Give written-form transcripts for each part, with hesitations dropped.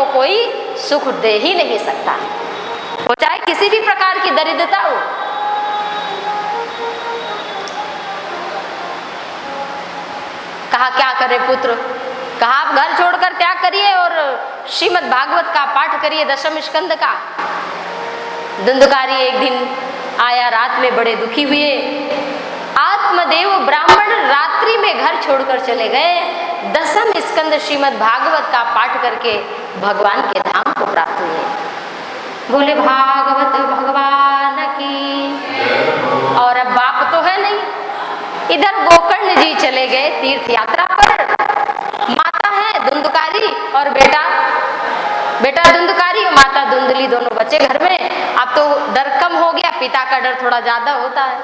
को कोई सुख दे ही नहीं सकता, वो चाहे किसी भी प्रकार की दरिद्रता हो। कहा क्या करे पुत्र, कहा आप घर छोड़कर त्याग करिए और श्रीमद् भागवत का पाठ करिए, दशम स्कंद का। धुंधकारी एक दिन आया, रात में बड़े दुखी हुए। आत्मदेव ब्राह्मण रात्रि में घर छोड़कर चले गए। दशम स्कंद श्रीमद् भागवत का पाठ करके भगवान के धाम को प्राप्त हुए। बोले भागवत भगवान की। और अब बाप तो है नहीं, इधर गोकर्ण जी चले गए तीर्थ यात्रा पर। माता है धुंधकारी और बेटा धुंधकारी और माता धुंधली, दोनों बच्चे घर में। अब तो डर कम हो गया, पिता का डर थोड़ा ज्यादा होता है।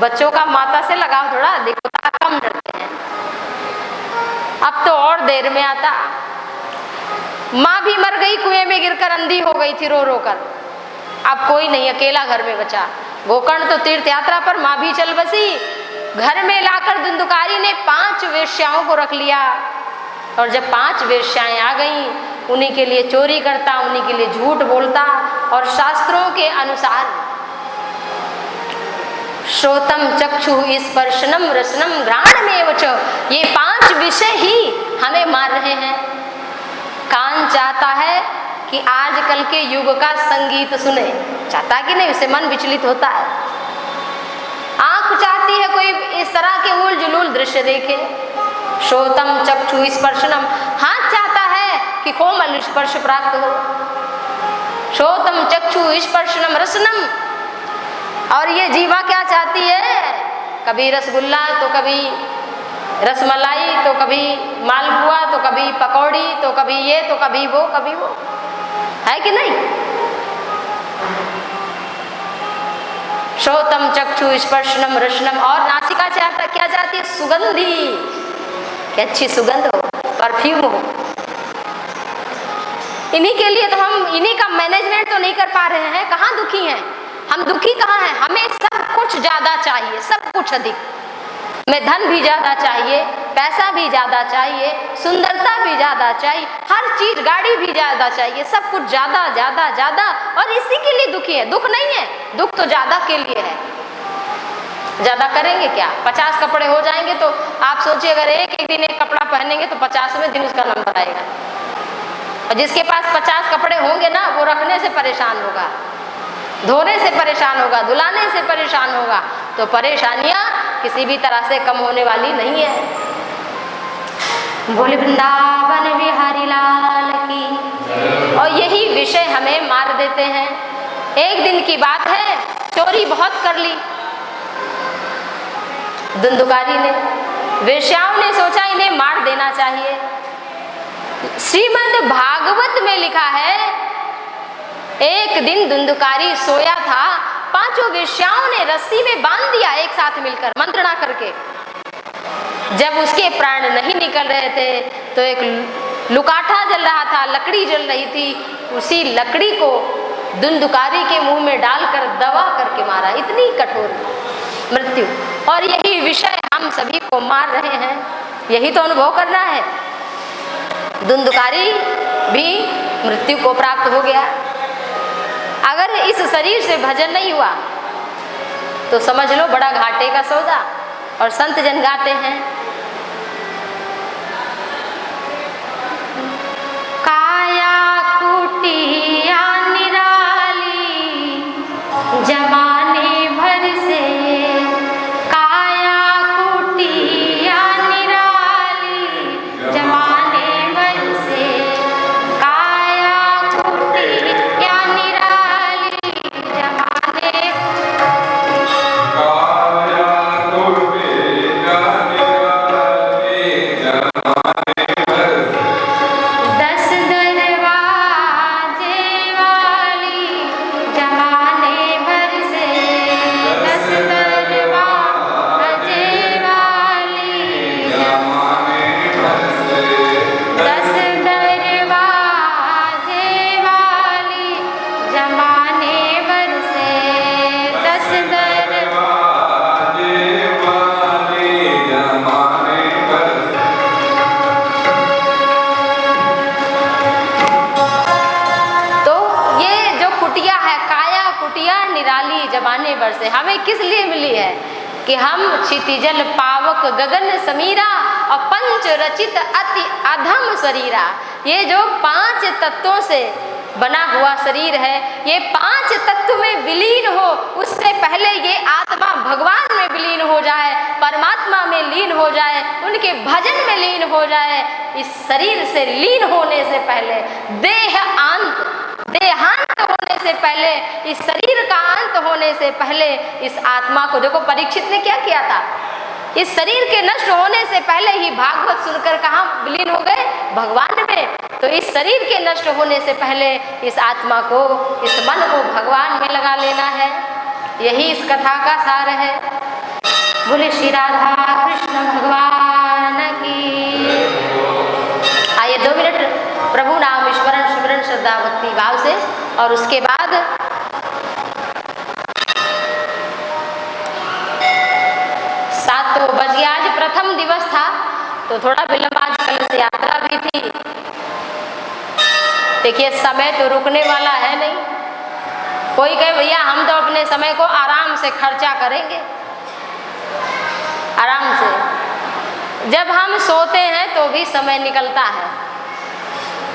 बच्चों का माता से लगाव थोड़ा देखो कम डरते हैं। अब तो और देर में आता। माँ भी मर गई, कुएं में गिरकर अंधी हो गई थी रो रो कर। अब कोई नहीं, अकेला घर में बचा। गोकर्ण तो तीर्थ यात्रा पर, माँ भी चल बसी। घर में लाकर धुंधकारी ने 5 वेश्याओं को रख लिया। और जब 5 वेश्याएं आ गईं, उन्हीं के लिए चोरी करता, उन्हीं के लिए झूठ बोलता। और शास्त्रों के अनुसार श्रोतम चक्षु स्पर्शनम रसनम घ्राणमेव च, ये 5 विषय ही हमें मार रहे हैं। कान चाहता है कि आजकल के युग का संगीत सुने, चाहता कि नहीं, उससे मन विचलित होता है। आंख चाहती है कोई इस तरह के उल जुलूल दृश्य देखे। श्रोतम चक्षु स्पर्शनम, हाथ चाहता है कि कोमल स्पर्श प्राप्त हो। श्रोतम चक्षु स्पर्शनम रसनम, और ये जीवा क्या चाहती है, कभी रसगुल्ला तो कभी रसमलाई तो कभी मालपुआ तो कभी पकौड़ी तो कभी ये तो कभी वो है कि नहीं। श्रोतम चक्षु स्पर्शनम रसनम, और नासिका चाहता क्या चाहती है, सुगंधी, कि अच्छी सुगंध हो, परफ्यूम हो। इन्हीं के लिए तो हम इन्हीं का मैनेजमेंट तो नहीं कर पा रहे हैं। कहाँ दुखी हैं हम, दुखी कहाँ हैं। हमें सब कुछ ज्यादा चाहिए, सब कुछ अधिक। हमें धन भी ज्यादा चाहिए, पैसा भी ज्यादा चाहिए, सुंदरता भी ज्यादा चाहिए, हर चीज, गाड़ी भी ज्यादा चाहिए, सब कुछ ज्यादा ज्यादा ज्यादा। और इसी के लिए दुखी है। दुख नहीं है, दुख तो ज्यादा के लिए है। ज्यादा करेंगे क्या, 50 कपड़े हो जाएंगे तो आप सोचिए, अगर एक दिन एक कपड़ा पहनेंगे तो 50वें दिन उसका नंबर आएगा। और जिसके पास 50 कपड़े होंगे ना, वो रखने से परेशान होगा, धोने से परेशान होगा, धुलाने से परेशान होगा। तो परेशानियां किसी भी तरह से कम होने वाली नहीं है। बोले वृंदावन बिहारी लाल की। और यही विषय हमें मार देते हैं। एक दिन की बात है, चोरी बहुत कर ली धुंधकारी ने। वेश्याओं ने सोचा इन्हें मार देना चाहिए। श्रीमद् भागवत में लिखा है, एक दिन धुंधकारी सोया था, 5 वेश्याओं ने रस्सी में बांध दिया एक साथ मिलकर, मंत्रणा करके। जब उसके प्राण नहीं निकल रहे थे तो एक लुकाठा जल रहा था, लकड़ी जल रही थी, उसी लकड़ी को धुंधकारी के मुंह में डालकर दबा करके मारा। इतनी कठोर मृत्यु। और यही विषय हम सभी को मार रहे हैं, यही तो अनुभव करना है। धुंधकारी भी मृत्यु को प्राप्त हो गया। अगर इस शरीर से भजन नहीं हुआ तो समझ लो बड़ा घाटे का सौदा। और संत जन गाते हैं, काया कुटिया निराली जमाने भर से, काया कुटिया निराली जमाने भर से, काया कुटिया निराली जमाने, काया कुटिया निराली बरसे। हमें किस लिए मिली है कि हम क्षितिजल पावक गगन समीरा और पंच रचित अति अधम शरीरा। ये जो 5 तत्वों से बना हुआ शरीर है, ये 5 तत्व में विलीन हो, उससे पहले ये आत्मा भगवान में विलीन हो जाए, परमात्मा में लीन हो जाए, उनके भजन में लीन हो जाए। इस शरीर से लीन होने से पहले, देहांत होने से पहले, इस शरीर का अंत होने से पहले इस आत्मा को, देखो परीक्षित ने क्या किया था, इस शरीर के नष्ट होने से पहले ही भागवत सुनकर कहाँ विलीन हो गए, भगवान में। तो इस शरीर के नष्ट होने से पहले इस आत्मा को, इस मन को भगवान में लगा लेना है। यही इस कथा का सार है। बोले श्री राधा कृष्ण भगवान की। आइए 2 मिनट प्रभु नाम स्मरण सिमरन श्रद्धा भक्ति भाव से, और उसके बाद 7 तो बज गया। आज प्रथम दिवस था तो थोड़ा विलंब, आज कलश यात्रा भी थी। देखिए समय तो रुकने वाला है नहीं। कोई कहे भैया हम तो अपने समय को आराम से खर्चा करेंगे, आराम से। जब हम सोते हैं तो भी समय निकलता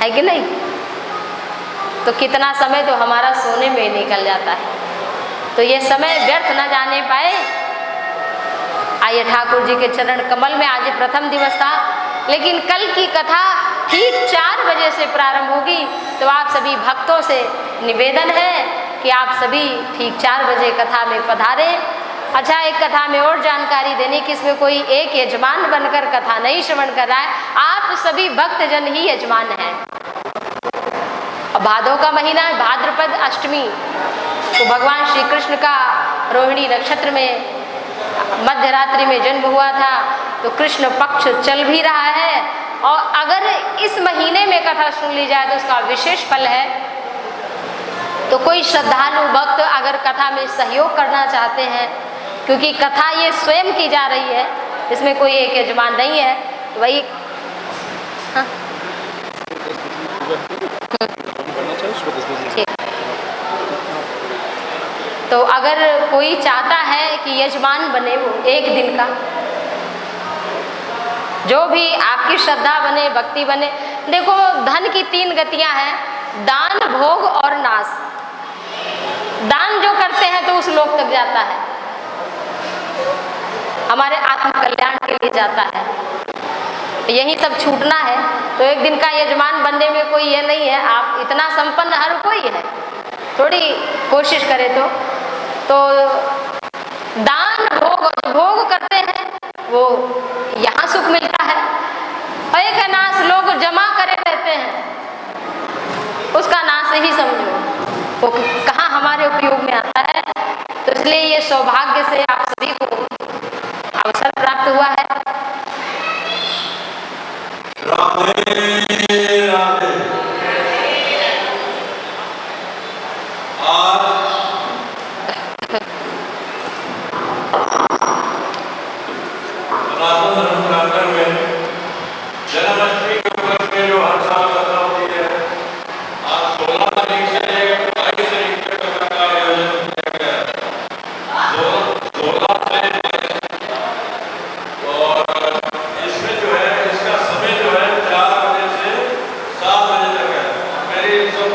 है कि नहीं? तो कितना समय तो हमारा सोने में निकल जाता है। तो ये समय व्यर्थ न जाने पाए। आइए ठाकुर जी के चरण कमल में, आज प्रथम दिवस था, लेकिन कल की कथा ठीक 4 बजे से प्रारंभ होगी। तो आप सभी भक्तों से निवेदन है कि आप सभी ठीक 4 बजे कथा में पधारें। अच्छा, एक कथा में और जानकारी देने की, इसमें कोई एक यजमान बनकर कथा नहीं श्रवण कर रहा है, आप सभी भक्तजन ही यजमान हैं। अब भादों का महीना है, भाद्रपद अष्टमी, तो भगवान श्री कृष्ण का रोहिणी नक्षत्र में मध्य रात्रि में जन्म हुआ था। तो कृष्ण पक्ष चल भी रहा है, और अगर इस महीने में कथा सुन ली जाए तो उसका विशेष फल है। तो कोई श्रद्धालु भक्त अगर कथा में सहयोग करना चाहते हैं, क्योंकि कथा ये स्वयं की जा रही है, इसमें कोई एक यजमान नहीं है, तो वही हाँ? तो अगर कोई चाहता है कि यजमान बने, वो एक दिन का, जो भी आपकी श्रद्धा बने, भक्ति बने। देखो धन की 3 गतियां हैं, दान, भोग और नाश। दान जो करते हैं तो उस लोक तक जाता है, हमारे आत्म कल्याण के लिए जाता है। यही सब छूटना है। तो एक दिन का यजमान बनने में कोई ये नहीं है, आप इतना संपन्न हर कोई है, थोड़ी कोशिश करे तो दान भोग करते हैं, वो यहाँ सुख मिलता है। और एक नाश लोग जमा करे रहते हैं, उसका नाश ही समझो, वो कहाँ हमारे उपयोग में आता है। तो इसलिए ये सौभाग्य से आप सभी को अवसर प्राप्त हुआ है। राधे राधे। आज सनातन धर्म प्रांगण में जन्माष्टमी के उपलक्ष्य में जो हर साल कथा होती है, आज 16 तारीख से 22 तारीख तक कथा का आयोजन किया गया है। 16 से 22, और इसमें जो है इसका समय जो है 4 बजे से 7 बजे तक है। मेरी सब